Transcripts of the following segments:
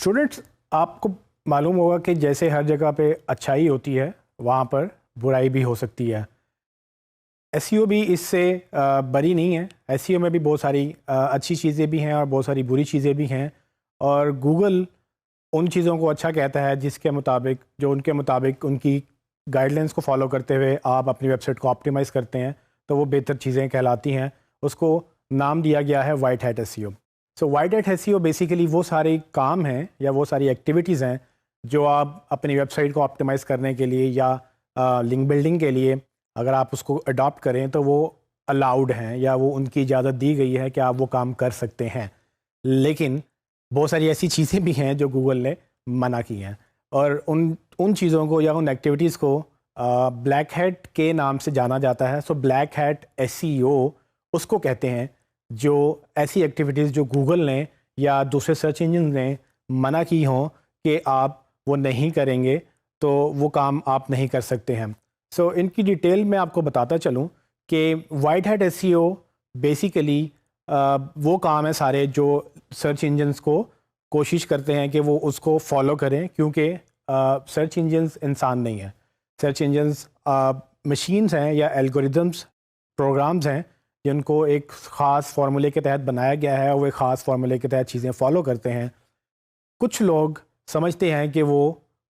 Students, आपको मालूम होगा कि जैसे हर जगह पे अच्छाई होती है वहाँ पर बुराई भी हो सकती है। एसईओ भी इससे बरी नहीं है। एसईओ में भी बहुत सारी अच्छी चीज़ें भी हैं और बहुत सारी बुरी चीज़ें भी हैं। और गूगल उन चीज़ों को अच्छा कहता है जिसके मुताबिक उनके मुताबिक उनकी गाइडलाइंस को फॉलो करते हुए आप अपनी वेबसाइट को ऑप्टिमाइज़ करते हैं तो वो बेहतर चीज़ें कहलाती हैं। उसको नाम दिया गया है white hat SEO. So white hat SEO basically वो सारे काम हैं या वो सारी एक्टिविटीज़ हैं जो आप अपनी वेबसाइट को ऑप्टिमाइज़ करने के लिए या लिंक बिल्डिंग के लिए अगर आप उसको अडॉप्ट करें तो वो अलाउड हैं या वो उनकी इजाज़त दी गई है कि आप वो काम कर सकते हैं। लेकिन बहुत सारी ऐसी चीज़ें भी हैं जो गूगल ने मना की हैं और उन चीज़ों को या उन एक्टिविटीज़ को ब्लैक हैट के नाम से जाना जाता है। सो ब्लैक हैट एसईओ उसको कहते हैं जो ऐसी एक्टिविटीज़ जो गूगल ने या दूसरे सर्च इंजन ने मना की हों कि आप वो नहीं करेंगे तो वो काम आप नहीं कर सकते हैं। सो इनकी डिटेल में आपको बताता चलूँ कि वाइट हैट एसईओ बेसिकली वो काम है सारे जो सर्च इंजन्स को कोशिश करते हैं कि वो उसको फॉलो करें, क्योंकि सर्च इंजन्स इंसान नहीं है। सर्च इंजन्स मशीन्स हैं या एल्गोरिदम्स प्रोग्राम्स हैं जिनको एक ख़ास फार्मूले के तहत बनाया गया है और वो एक ख़ास फार्मूले के तहत चीज़ें फॉलो करते हैं। कुछ लोग समझते हैं कि वो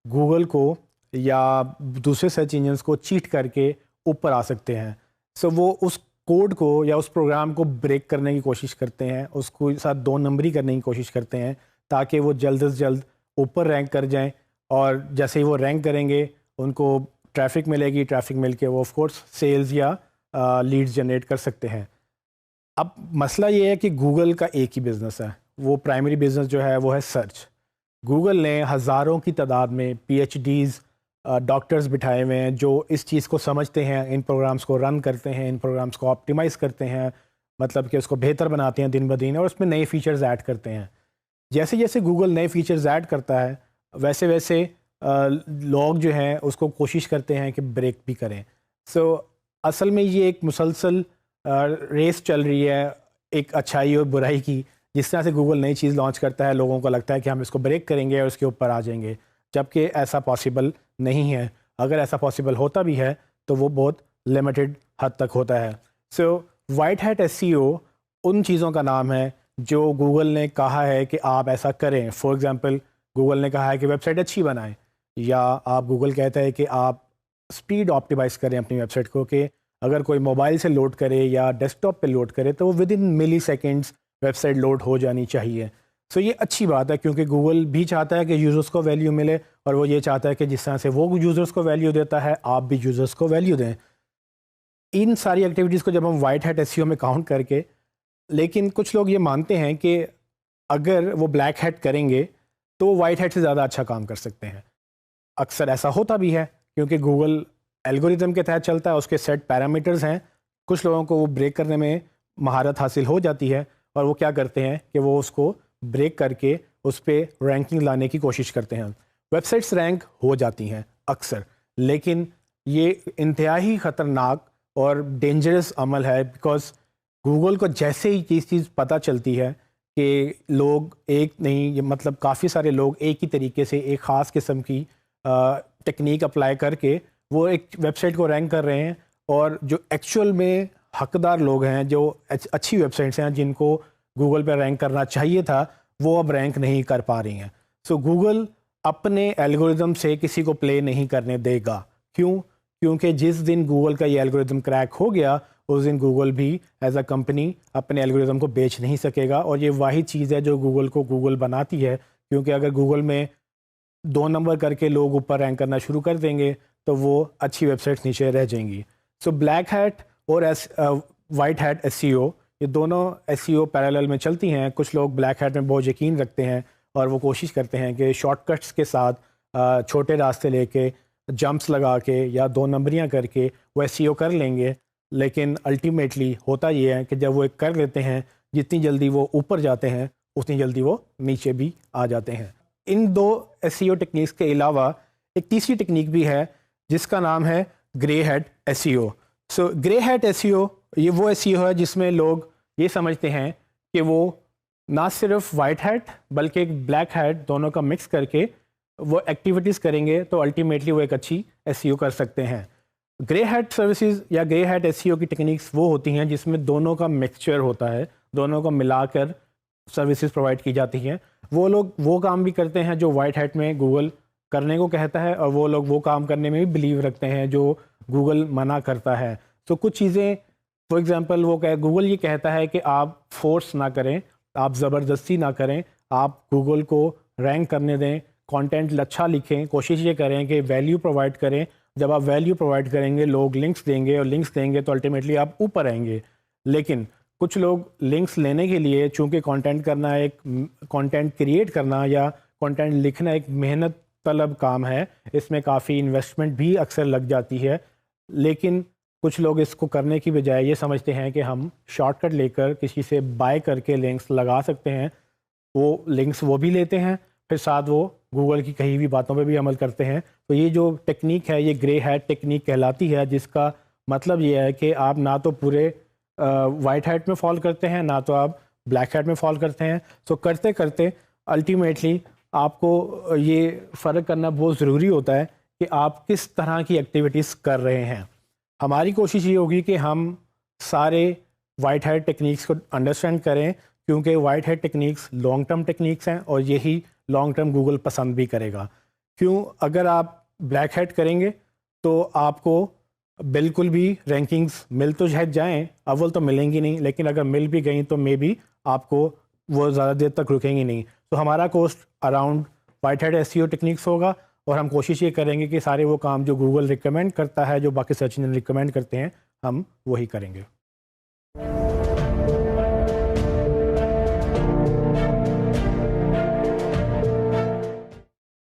गूगल को या दूसरे सर्च इंजन्स को चीट करके ऊपर आ सकते हैं। सो वो उस कोड को या उस प्रोग्राम को ब्रेक करने की कोशिश करते हैं, उसको साथ दो नंबरी करने की कोशिश करते हैं ताकि वो जल्द से जल्द ऊपर रैंक कर जाएं। और जैसे ही वो रैंक करेंगे उनको ट्रैफिक मिलेगी, ट्रैफिक मिल के वो ऑफ कोर्स सेल्स या लीड्स जनरेट कर सकते हैं। अब मसला ये है कि गूगल का एक ही बिज़नेस है, वो प्राइमरी बिज़नेस जो है वो है सर्च। गूगल ने हज़ारों की तादाद में पीएचडीज़ डॉक्टर्स बिठाए हुए हैं जो इस चीज़ को समझते हैं, इन प्रोग्राम्स को रन करते हैं, इन प्रोग्राम्स को ऑप्टिमाइज़ करते हैं, मतलब कि उसको बेहतर बनाते हैं दिन ब दिन और उसमें नए फ़ीचर्स ऐड करते हैं। जैसे जैसे गूगल नए फ़ीचर्स ऐड करता है वैसे वैसे लोग जो हैं उसको कोशिश करते हैं कि ब्रेक भी करें। सो असल में ये एक मुसलसल रेस चल रही है एक अच्छाई और बुराई की। जिस तरह से गूगल नई चीज़ लॉन्च करता है लोगों को लगता है कि हम इसको ब्रेक करेंगे और उसके ऊपर आ जाएंगे, जबकि ऐसा पॉसिबल नहीं है। अगर ऐसा पॉसिबल होता भी है तो वो बहुत लिमिटेड हद तक होता है। सो वाइट हैट एसईओ उन चीज़ों का नाम है जो गूगल ने कहा है कि आप ऐसा करें। फॉर एग्ज़ाम्पल गूगल ने कहा है कि वेबसाइट अच्छी बनाएं, या आप गूगल कहता है कि आप स्पीड ऑप्टिमाइज़ करें अपनी वेबसाइट को, कि अगर कोई मोबाइल से लोड करे या डेस्कटॉप पे लोड करे तो वो within milliseconds website load हो जानी चाहिए। सो ये अच्छी बात है क्योंकि गूगल भी चाहता है कि यूज़र्स को वैल्यू मिले और वो ये चाहता है कि जिस तरह से वो यूज़र्स को वैल्यू देता है आप भी यूज़र्स को वैल्यू दें। इन सारी एक्टिविटीज़ को जब हम वाइट हैट एसईओ में काउंट करके, लेकिन कुछ लोग ये मानते हैं कि अगर वो ब्लैक हैट करेंगे तो वो वाइट हैट से ज़्यादा अच्छा काम कर सकते हैं। अक्सर ऐसा होता भी है क्योंकि गूगल एल्गोरिदम के तहत चलता है, उसके सेट पैरामीटर्स हैं। कुछ लोगों को वो ब्रेक करने में महारत हासिल हो जाती है और वो क्या करते हैं कि वो उसको ब्रेक करके उस पर रैंकिंग लाने की कोशिश करते हैं। वेबसाइट्स रैंक हो जाती हैं अक्सर, लेकिन ये इंतहाई ख़तरनाक और डेंजरस अमल है बिकॉज़ गूगल को जैसे ही चीज़ पता चलती है कि लोग एक नहीं, मतलब काफ़ी सारे लोग एक ही तरीके से एक ख़ास किस्म की टेक्निक अप्लाई करके वो एक वेबसाइट को रैंक कर रहे हैं, और जो एक्चुअल में हकदार लोग हैं, जो अच्छी वेबसाइट्स हैं जिनको गूगल पे रैंक करना चाहिए था, वो अब रैंक नहीं कर पा रही हैं। सो गूगल अपने एल्गोरिदम से किसी को प्ले नहीं करने देगा। क्यों? क्योंकि जिस दिन गूगल का ये एल्गोरिदम क्रैक हो गया उस दिन गूगल भी एज अ कंपनी अपने एल्गोरिदम को बेच नहीं सकेगा। और ये वही चीज़ है जो गूगल को गूगल बनाती है, क्योंकि अगर गूगल में 2 नंबर करके लोग ऊपर रैंक करना शुरू कर देंगे तो वो अच्छी वेबसाइट्स नीचे रह जाएंगी। सो ब्लैक हैट और वाइट हैट एसईओ, ये दोनों एसईओ पैरेलल में चलती हैं। कुछ लोग ब्लैक हैट में बहुत यकीन रखते हैं और वो कोशिश करते हैं कि शॉर्टकट्स के साथ छोटे रास्ते लेके जंप्स लगा के या 2 नंबरियां करके वो एसईओ कर लेंगे, लेकिन अल्टीमेटली होता ये है कि जब वो एक कर लेते हैं, जितनी जल्दी वो ऊपर जाते हैं उतनी जल्दी वो नीचे भी आ जाते हैं। इन 2 एसईओ टेक्निक्स के अलावा एक तीसरी टेक्निक भी है जिसका नाम है grey hat SEO. So grey hat SEO ये वो एसईओ है जिसमें लोग ये समझते हैं कि वो نہ صرف وائٹ ہیٹ بلکہ ایک بلیک ہیٹ دونوں کا مکس کر کے وہ ایکٹیویٹیز کریں گے تو الٹیمیٹلی وہ ایک اچھی ایس ای او کر سکتے ہیں. گرے ہیٹ سروسز یا گرے ہیٹ ایس ای او کی ٹیکنیکس وہ ہوتی ہیں جس میں دونوں کا مکسچر ہوتا ہے, دونوں کو ملا کر سروسز پرووائڈ کی جاتی ہیں. وہ لوگ وہ کام بھی کرتے ہیں جو وائٹ ہیٹ میں گوگل کرنے کو کہتا ہے, اور وہ لوگ وہ کام کرنے میں بھی بلیو رکھتے ہیں جو گوگل منع کرتا ہے. تو کچھ چیزیں فار ایگزامپل گوگل یہ کہتا ہے کہ آپ فورس نہ کریں, آپ زبردستی نہ کریں, آپ گوگل کو رینک کرنے دیں, کانٹینٹ اچھا لکھیں, کوشش یہ کریں کہ ویلیو پرووائڈ کریں. جب آپ ویلیو پرووائڈ کریں گے لوگ لنکس دیں گے, اور لنکس دیں گے تو الٹیمیٹلی آپ اوپر آئیں گے. لیکن کچھ لوگ لنکس لینے کے لیے, چونکہ کانٹینٹ کرنا ایک کانٹینٹ کریٹ کرنا یا کانٹینٹ لکھنا ایک محنت طلب کام ہے, اس میں کافی انویسٹمنٹ بھی اکثر لگ جاتی ہے. لیکن کچھ لوگ اس کو کرنے کی بجائے یہ سمجھتے ہیں کہ ہم شارٹ کٹ لے کر کسی سے بائی کر کے لنکس لگا سکتے ہیں. وہ لنکس وہ بھی لیتے ہیں, پھر ساتھ وہ گوگل کی کہی ہوئی باتوں پہ بھی عمل کرتے ہیں. تو یہ جو ٹیکنیک ہے یہ گرے ہیٹ ٹیکنیک کہلاتی ہے, جس کا مطلب یہ ہے کہ آپ نہ تو پورے وائٹ ہیٹ میں فال کرتے ہیں, نہ تو آپ بلیک ہیٹ میں فال کرتے ہیں. سو کرتے کرتے الٹیمیٹلی آپ کو یہ فرق کرنا بہت ضروری ہوتا ہے کہ آپ کس طرح کی ایکٹیویٹیز کر رہے ہیں. ہماری کوشش یہ ہوگی کہ ہم سارے وائٹ ہیٹ ٹیکنیکس کو انڈرسٹینڈ کریں, کیونکہ white hat techniques long term techniques ہیں اور یہی لانگ ٹرم گوگل پسند بھی کرے گا. کیوں, اگر آپ بلیک ہیٹ کریں گے تو آپ کو بالکل بھی رینکنگز مل تو شاید جائیں, اول تو ملیں گی نہیں, لیکن اگر مل بھی گئیں تو مے بی آپ کو وہ زیادہ دیر تک رکیں گی نہیں. تو ہمارا cost around white hat S E O techniques ہوگا, اور ہم کوشش یہ کریں گے کہ سارے وہ کام جو گوگل ریکمینڈ کرتا ہے, جو باقی سرچ انجن ریکمینڈ کرتے ہیں, ہم وہی کریں گے.